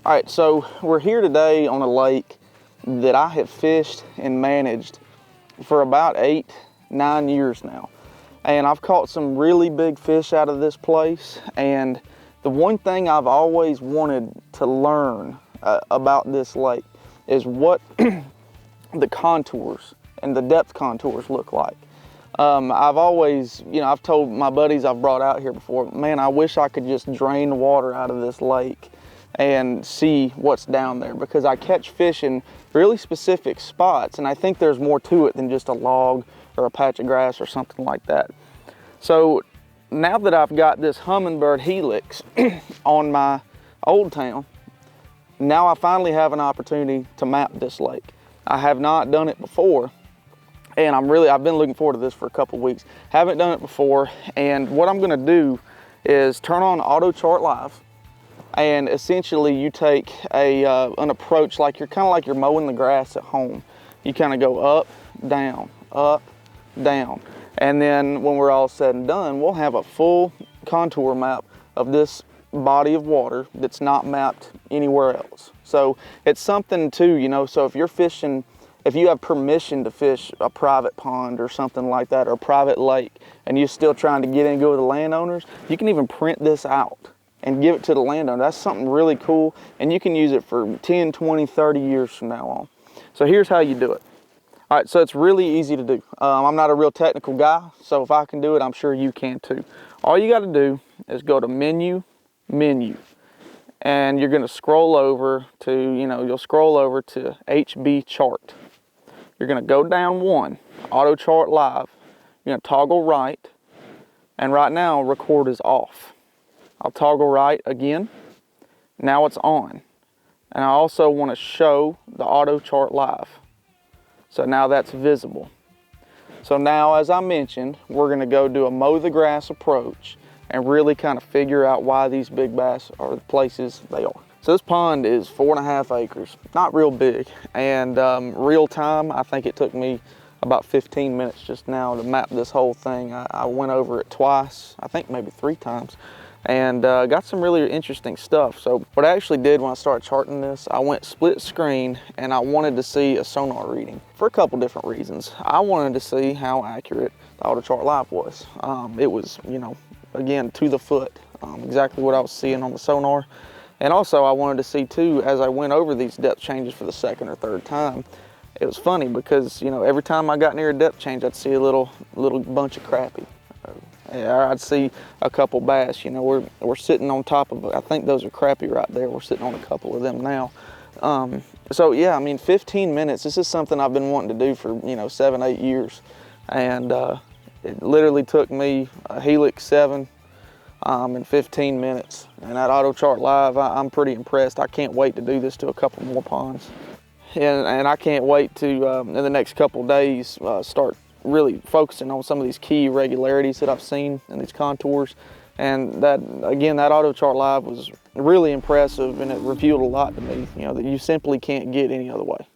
All right, so we're here today on a lake that I have fished and managed for about 8-9 years now. And I've caught some really big fish out of this place. And the one thing I've always wanted to learn about this lake is what the contours and the depth contours look like. I've always, I've told my buddies I've brought out here before, man, I wish I could just drain the water out of this lake and see what's down there, because I catch fish in really specific spots, and I think there's more to it than just a log or a patch of grass or something like that. So now that I've got this Humminbird HELIX on my old town, now I finally have an opportunity to map this lake. I have not done it before, and I've been looking forward to this for a couple weeks. Haven't done it before, and what I'm gonna do is turn on AutoChart Live, and essentially you take an approach like you're mowing the grass at home. You kind of go up, down, and then when we're all said and done, we'll have a full contour map of this body of water that's not mapped anywhere else. So it's something too, so if you're fishing, if you have permission to fish a private pond or something like that, or a private lake, and you're still trying to get in and go with the landowners, you can even print this out and give it to the landowner. That's something really cool, and you can use it for 10, 20, 30 years from now on. So here's how you do it. All right, so it's really easy to do. I'm not a real technical guy, so if I can do it, I'm sure you can too. All you gotta do is go to menu, and you're gonna scroll over to, you'll scroll over to HB chart. You're gonna go down one, AutoChart Live. You're gonna toggle right, and right now record is off. I'll toggle right again. Now it's on. And I also want to show the AutoChart Live. So now that's visible. So now, as I mentioned, we're going to go do a mow the grass approach and really kind of figure out why these big bass are the places they are. So this pond is 4.5 acres, not real big. And real time, I think it took me about 15 minutes just now to map this whole thing. I went over it twice, I think maybe 3 times. And got some really interesting stuff. So what I actually did when I started charting this, I went split screen and I wanted to see a sonar reading for a couple different reasons. I wanted to see how accurate the AutoChart Live was. It was, again, to the foot, exactly what I was seeing on the sonar. And also I wanted to see too, as I went over these depth changes for the 2nd or 3rd time, it was funny because, every time I got near a depth change, I'd see a little bunch of crappie. I'd see a couple bass. We're sitting on top of, I think those are crappie right there. We're sitting on a couple of them now. So yeah, 15 minutes. This is something I've been wanting to do for 7-8 years, and it literally took me a HELIX 7 in 15 minutes. And that AutoChart Live, I'm pretty impressed. I can't wait to do this to a couple more ponds, and I can't wait to in the next couple days start really focusing on some of these key irregularities that I've seen in these contours. And that AutoChart Live was really impressive, and it revealed a lot to me, that you simply can't get any other way.